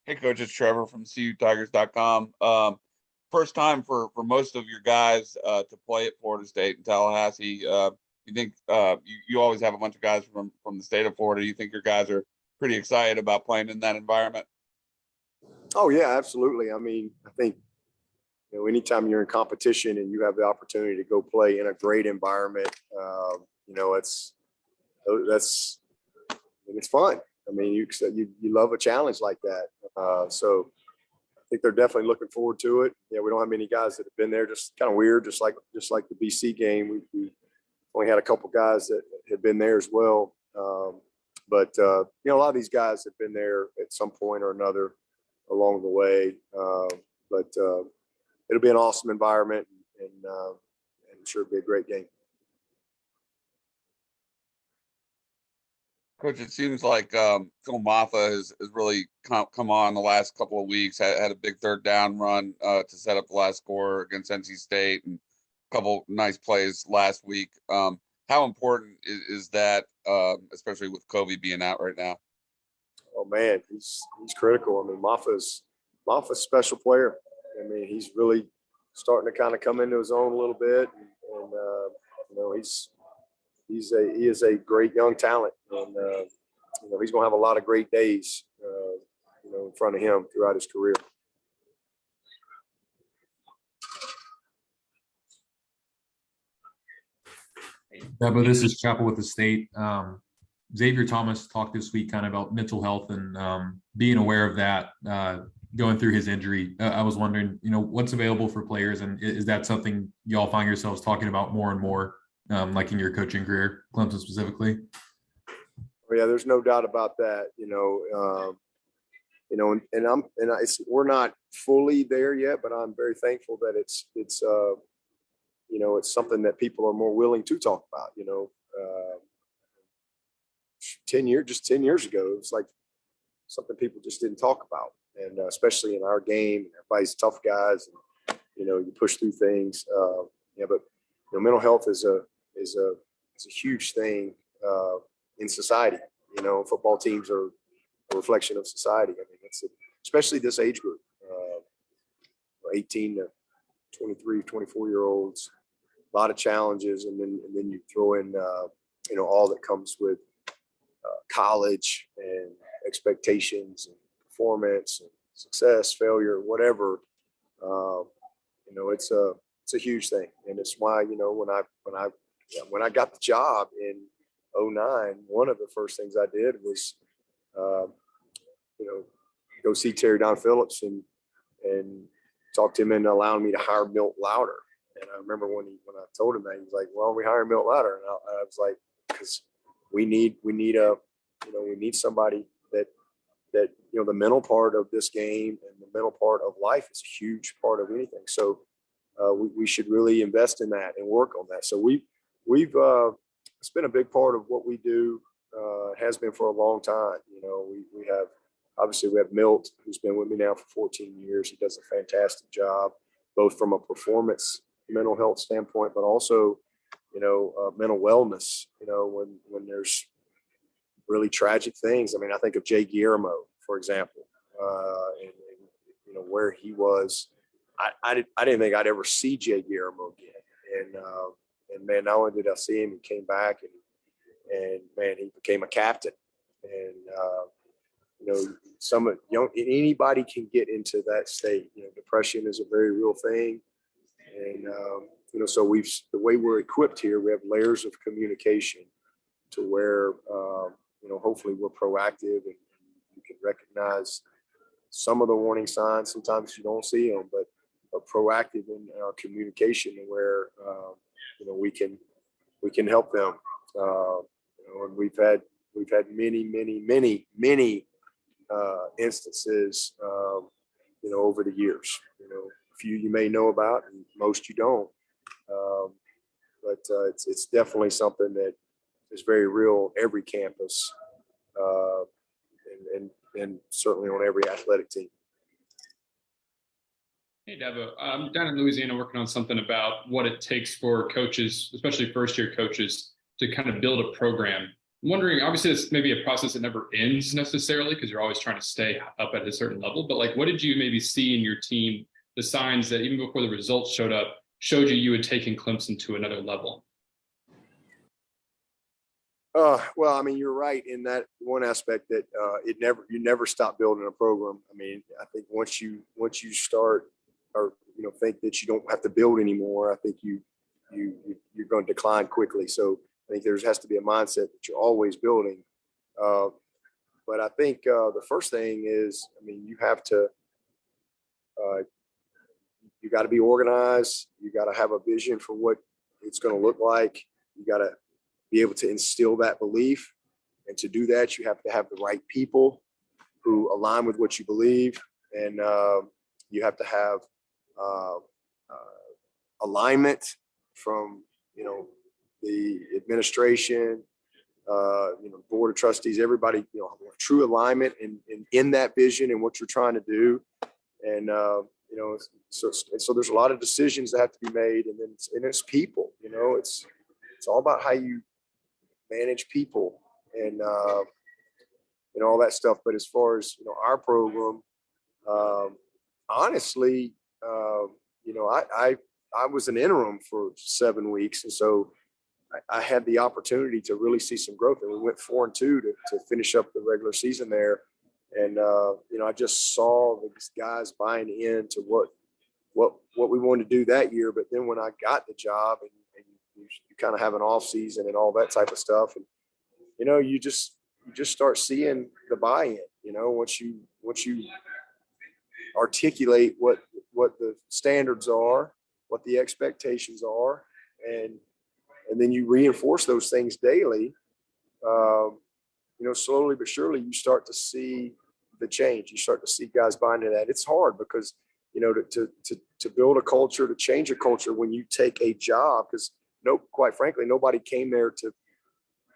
Hey, Coach, it's Trevor from CUTigers.com. First time for most of your guys to play at Florida State and Tallahassee. You think you always have a bunch of guys from the state of Florida. You think your guys are pretty excited about playing in that environment? Oh yeah, absolutely. I mean, I think anytime you're in competition and you have the opportunity to go play in a great environment, it's fun. I mean, you love a challenge like that. So I think they're definitely looking forward to it. Yeah, we don't have many guys that have been there. Just kind of weird, just like the BC game. We only had a couple guys that had been there as well. But a lot of these guys have been there at some point or another along the way. But it'll be an awesome environment, and I'm sure it'll be a great game. Coach, it seems like Phil Mafah has really come on the last couple of weeks. Had a big third down run to set up the last score against NC State, and a couple nice plays last week. How important is that, especially with Kobe being out right now? Oh man, he's critical. I mean, Mafah's a special player. I mean, he's really starting to kind of come into his own a little bit, and he is a great young talent, and he's going to have a lot of great days, in front of him throughout his career. Dabo, this is Chapel with the State. Xavier Thomas talked this week kind of about mental health and being aware of that going through his injury. I was wondering, what's available for players, and is that something y'all find yourselves talking about more and more, like in your coaching career, Clemson specifically? Oh, yeah, there's no doubt about that. We're not fully there yet, but I'm very thankful that it's something that people are more willing to talk about. 10 years ago, it was like something people just didn't talk about, and especially in our game, everybody's tough guys, and you push through things. But mental health is a huge thing in society. Football teams are a reflection of society. I mean, especially this age group, 18 to 23, 24-year-olds, a lot of challenges, and then you throw in all that comes with college and expectations and performance and success, failure, whatever. It's a huge thing, and it's why when I got the job in 2009, one of the first things I did was go see Terry Don Phillips and talk to him into allowing me to hire Milt Louder. And I remember when I told him that, he was like, "Well, we hire Milt Louder," and I was like, "Because we need somebody that the mental part of this game and the mental part of life is a huge part of anything. So we should really invest in that and work on that." So we've it's been a big part of what we do. Has been for a long time. We have Milt, who's been with me now for 14 years. He does a fantastic job, both from a performance mental health standpoint, but also mental wellness. When there's really tragic things. I mean, I think of Jay Guillermo, for example, and where he was. I didn't think I'd ever see Jay Guillermo again, and man, not only did I see him, he came back and man, he became a captain, and anybody can get into that state. Depression is a very real thing, and so the way we're equipped here, we have layers of communication to where hopefully we're proactive and you can recognize some of the warning signs. Sometimes you don't see them, but are proactive in our communication where we can help them. And we've had many instances over the years. A few you may know about, and most you don't. But it's definitely something that is very real every campus, and certainly on every athletic team. Hey, Dabo, I'm down in Louisiana working on something about what it takes for coaches, especially first-year coaches, to kind of build a program I'm wondering, obviously, it's maybe a process that never ends necessarily because you're always trying to stay up at a certain level. But like, what did you maybe see in your team, the signs that even before the results showed up, showed you had taken Clemson to another level? Well, I mean, you're right in that one aspect that you never stop building a program. I mean, I think once you start or think that you don't have to build anymore, I think you're going to decline quickly. So I think there has to be a mindset that you're always building. But I think the first thing is, I mean, you have to you got to be organized. You got to have a vision for what it's going to look like. You got to be able to instill that belief. And to do that, you have to have the right people who align with what you believe. And you have to have alignment from, the administration, board of trustees, everybody, true alignment in that vision and what you're trying to do. And, so there's a lot of decisions that have to be made. And then it's people, it's all about how you manage people and all that stuff. But as far as our program, honestly, I was an interim for 7 weeks, and so I had the opportunity to really see some growth. And we went 4-2 to finish up the regular season there. And I just saw these guys buying into what we wanted to do that year. But then when I got the job and you kind of have an off season and all that type of stuff. And, you just start seeing the buy-in, once you articulate what the standards are, what the expectations are. And then you reinforce those things daily. Slowly but surely you start to see the change. You start to see guys buying into that. It's hard because, to build a culture, to change a culture when you take a job, because quite frankly, nobody came there to,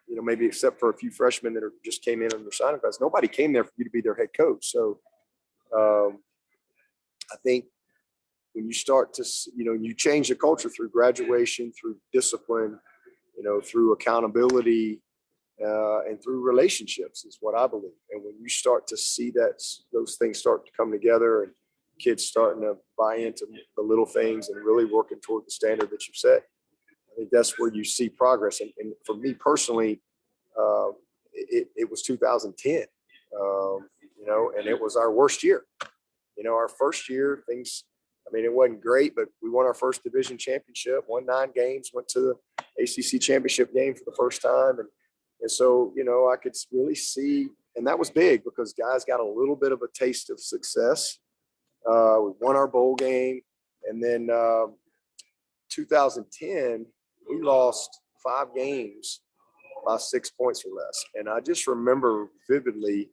maybe except for a few freshmen that just came in on their signing class. Nobody came there for you to be their head coach. So I think when you start to, you change the culture through graduation, through discipline, through accountability, and through relationships is what I believe. And when you start to see those things start to come together and kids starting to buy into the little things and really working toward the standard that you've set, I think that's where you see progress. And for me personally, it was 2010, and it was our worst year. Our first year, it wasn't great, but we won our first division championship, won 9 games, went to the ACC championship game for the first time. And so, I could really see, and that was big because guys got a little bit of a taste of success. We won our bowl game. And then 2010, we lost 5 games by 6 points or less. And I just remember vividly,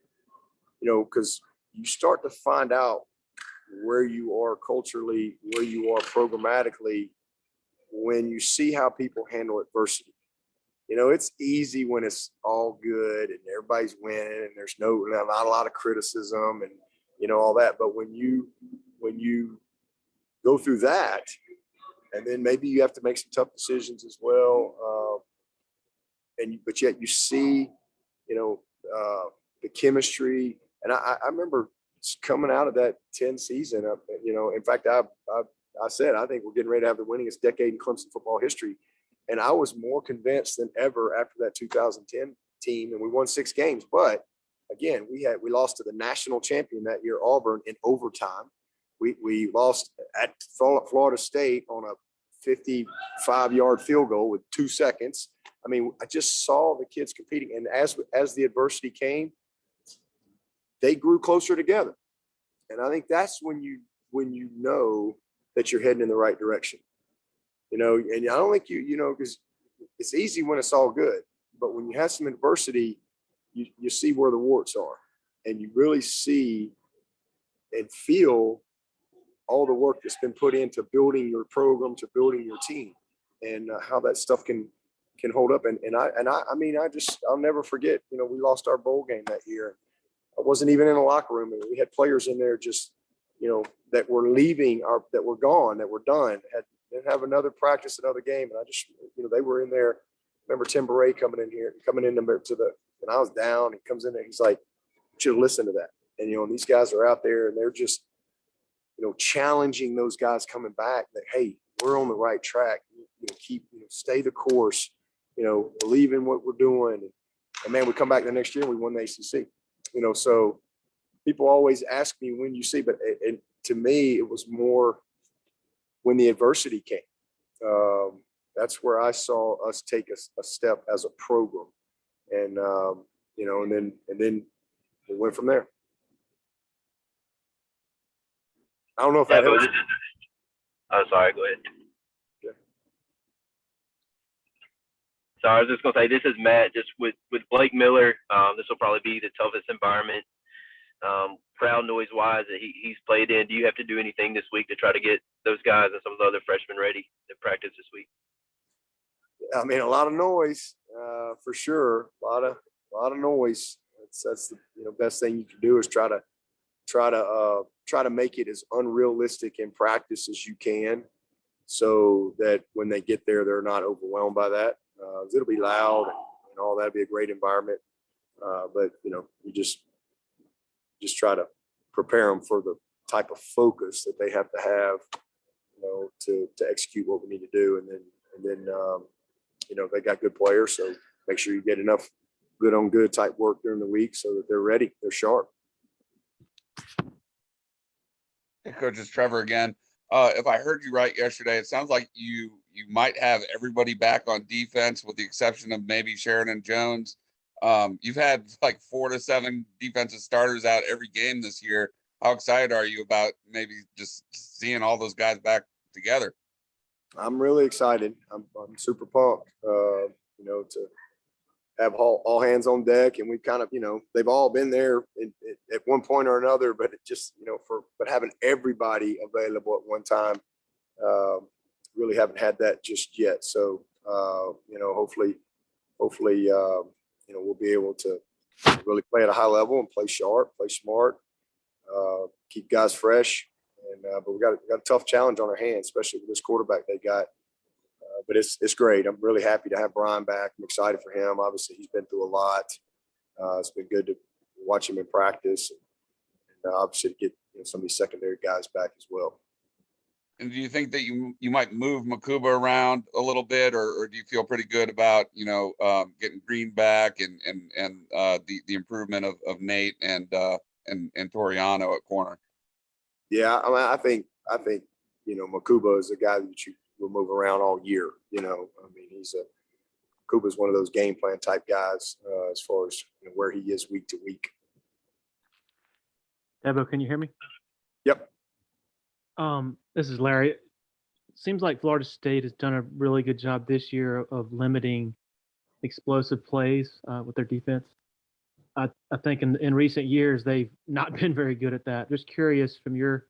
because you start to find out where you are culturally, where you are programmatically, when you see how people handle adversity. It's easy when it's all good and everybody's winning and there's not a lot of criticism and, all that. But when you go through that, and then maybe you have to make some tough decisions as well. But yet you see, the chemistry. And I remember coming out of that 10 season, in fact, I said, I think we're getting ready to have the winningest decade in Clemson football history. And I was more convinced than ever after that 2010 team, and we won 6 games. But again, we lost to the national champion that year, Auburn, in overtime. We lost at Florida State on a 55-yard field goal with 2 seconds. I just saw the kids competing, and as the adversity came, they grew closer together. And I think that's when you know that you're heading in the right direction. And I don't think because it's easy when it's all good, but when you have some adversity, you see where the warts are, and you really see and feel all the work that's been put into building your program, to building your team, and how that stuff can hold up. I'll never forget, we lost our bowl game that year. I wasn't even in the locker room, and we had players in there just, that were leaving, that were gone, that were done, didn't have another practice, another game. And I just, they were in there, remember Tim Beret coming in and I was down. He comes in and he's like, "You should listen to that." And and these guys are out there and they're just challenging those guys coming back that, hey, we're on the right track. Keep stay the course. Believe in what we're doing. And man, we come back the next year and we won the ACC. So people always ask me when you see, but to me, it was more when the adversity came. That's where I saw us take a step as a program, and and then we went from there. I don't know if that helps. Oh, sorry. Go ahead. Yeah. So I was just gonna say, this is Matt. Just with Blake Miller, this will probably be the toughest environment, crowd noise wise that he's played in. Do you have to do anything this week to try to get those guys and some of the other freshmen ready to practice this week? I mean, a lot of noise, for sure. A lot of noise. That's the best thing you can do is try to make it as unrealistic in practice as you can, so that when they get there, they're not overwhelmed by that. It'll be loud and all that. It'll be a great environment, but you just try to prepare them for the type of focus that they have to have, to execute what we need to do, and then they got good players, so make sure you get enough good on good type work during the week so that they're ready, they're sharp. Hey, Coach, it's Trevor again. If I heard you right yesterday, it sounds like you might have everybody back on defense with the exception of maybe Sheridan Jones. You've had like 4 to 7 defensive starters out every game this year. How excited are you about maybe just seeing all those guys back together? I'm really excited. I'm super pumped, to have all hands on deck. And we've kind of, they've all been there at one point or another, but it just, but having everybody available at one time, really haven't had that just yet. So, hopefully, we'll be able to really play at a high level and play sharp, play smart, keep guys fresh. And but we got a tough challenge on our hands, especially with this quarterback they got. But it's great. I'm really happy to have Brian back. I'm excited for him. Obviously, he's been through a lot. It's been good to watch him in practice, and obviously to get some of these secondary guys back as well. And do you think that you might move Makuba around a little bit, or do you feel pretty good about getting Green back and the improvement of Nate and Toriano at corner? Yeah, I mean, I think Makuba is a guy that you will move around all year. Makuba's one of those game plan type guys as far as where he is week to week. Dabo, can you hear me? Yep. This is Larry. It seems like Florida State has done a really good job this year of limiting explosive plays with their defense. I think in recent years, they've not been very good at that. Just curious from your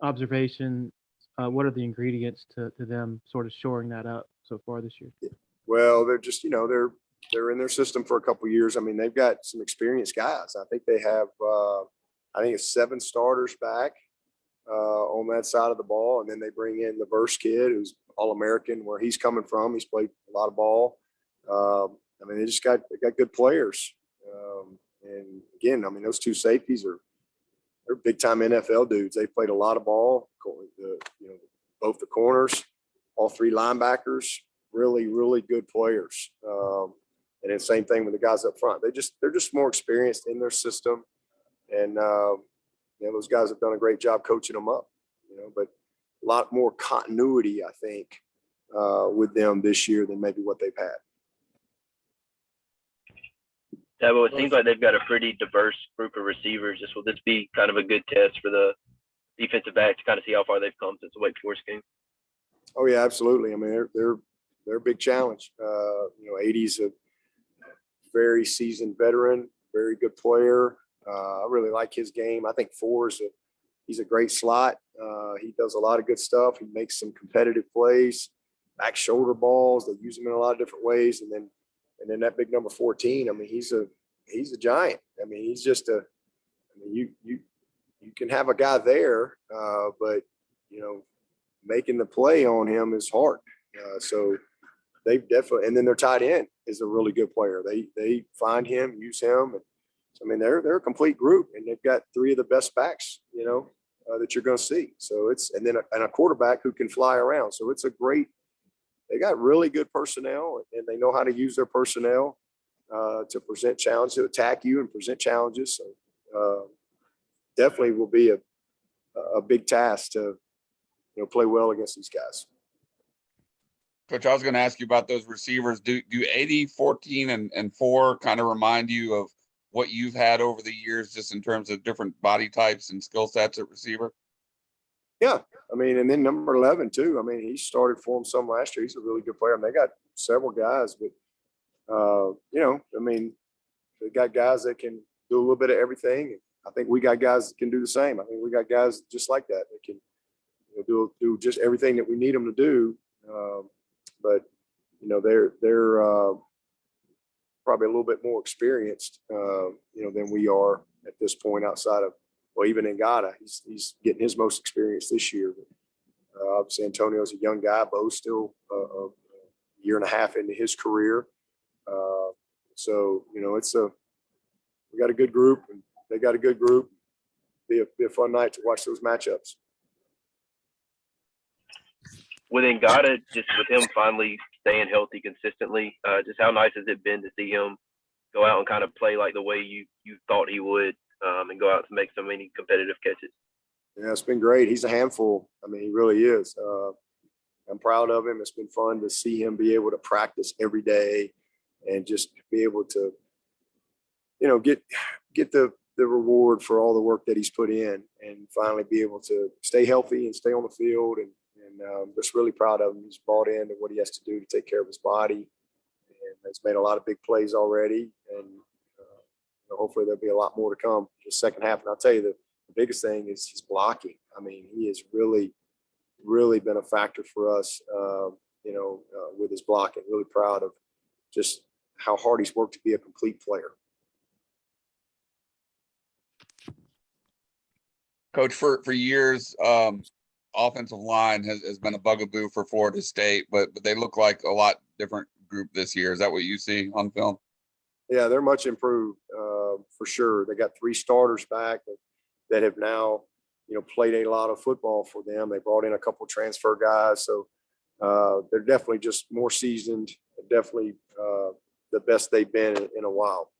observation, what are the ingredients to them sort of shoring that up so far this year? Well, they're just, they're in their system for a couple of years. I mean, they've got some experienced guys. I think they have, I think it's 7 starters back on that side of the ball. And then they bring in the Verse kid who's All-American where he's coming from. He's played a lot of ball. They just got good players. And again, those 2 safeties they're big time NFL dudes. They played a lot of ball. Both the corners, all 3 linebackers, really, really good players. And then same thing with the guys up front. They're just more experienced in their system, and those guys have done a great job coaching them up. But a lot more continuity, I think, with them this year than maybe what they've had. Dabo, it seems like they've got a pretty diverse group of receivers. Will this be kind of a good test for the defensive back to kind of see how far they've come since the Wake Forest game? Oh yeah, absolutely. I mean, they're a big challenge. 80's a very seasoned veteran, very good player. I really like his game. I think 4 he's a great slot. He does a lot of good stuff. He makes some competitive plays, back shoulder balls. They use him in a lot of different ways. And then that big number 14. I mean, he's a giant. I mean, he's just you can have a guy there, but making the play on him is hard. So they've definitely, and then their tight end is a really good player. They find him, use him. And I mean, they're a complete group, and they've got three of the best backs, that you're going to see. So and then a quarterback who can fly around. So it's they got really good personnel, and they know how to use their personnel to present challenges, to attack you and present challenges. So definitely will be a big task to, play well against these guys. Coach, I was going to ask you about those receivers. Do 80, 14, and 4 kind of remind you of what you've had over the years, just in terms of different body types and skill sets at receiver? Yeah. I mean, and then number 11 too. I mean, he started for him some last year. He's a really good player. And they got several guys, but I mean, they got guys that can do a little bit of everything. I think we got guys that can do the same. I think we got guys just like that can do just everything that we need them to do. But they're probably a little bit more experienced, than we are at this point. Outside of, well, even Ngata, he's getting his most experience this year. Obviously, Antonio's a young guy. Bo's still a year and a half into his career. So we got a good group, and they got a good group. Be a fun night to watch those matchups. With Ngata, just with him finally staying healthy consistently, just how nice has it been to see him go out and kind of play like the way you thought he would, and go out to make so many competitive catches? Yeah, it's been great. He's a handful. I mean, he really is. I'm proud of him. It's been fun to see him be able to practice every day and just be able to, get the reward for all the work that he's put in, and finally be able to stay healthy and stay on the field. And just really proud of him. He's bought into what he has to do to take care of his body, and has made a lot of big plays already. And hopefully there'll be a lot more to come in the second half. And I'll tell you, the biggest thing is his blocking. I mean, he has really, really been a factor for us, with his blocking. Really proud of just how hard he's worked to be a complete player. Coach, for years, offensive line has been a bugaboo for Florida State, but they look like a lot different group this year. Is that what you see on film? Yeah, they're much improved, for sure. They got 3 starters back that have now, played a lot of football for them. They brought in a couple transfer guys. So they're definitely just more seasoned, definitely the best they've been in a while.